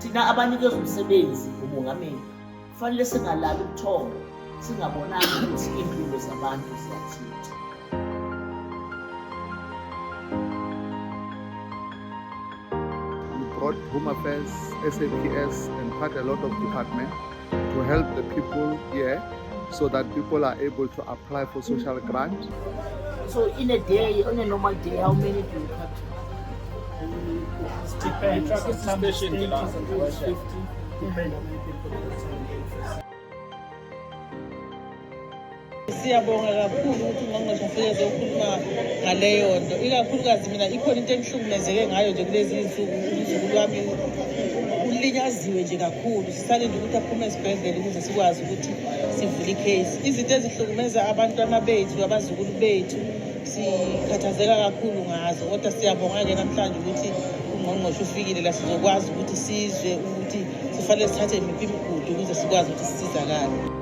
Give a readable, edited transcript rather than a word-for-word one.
thina abanikeza umsebenzi umongameli kufanele singalali ubuthongo singabonanga ukuthi impilo zabantu ziyathinta. We brought Home Affairs, SAPS and quite a lot of departments to help the people here so that people are able to apply for social grant. So in a day, on a normal day, how many do you cut? It depends. Some days 50, depending on how many people are. Siyabonga kakhulu ukuthi ungqongqoshe afike ezokhuluma ngaleyo nto, ikakhulukazi mina ikhona into engihlukumezeke ngayo nje kulezi insuku. Umzukulu wami ulinyaziwe nje kakhulu, sisalinde ukuthi aphume esibhedlela ukuze sikwazi ukuthi sivule icase. Izinto ezihlukumeza abantwana bethu, abazukulu bethu, sikhathazeka kakhulu ngazo, kodwa siyabonga-ke namhlanje ukuthi ungqongqoshe ufikile la sizokwazi ukuthi sizwe ukuthi sifanele sithathe imiphi imigudu ukuze sikwazi ukuthi sisizakale.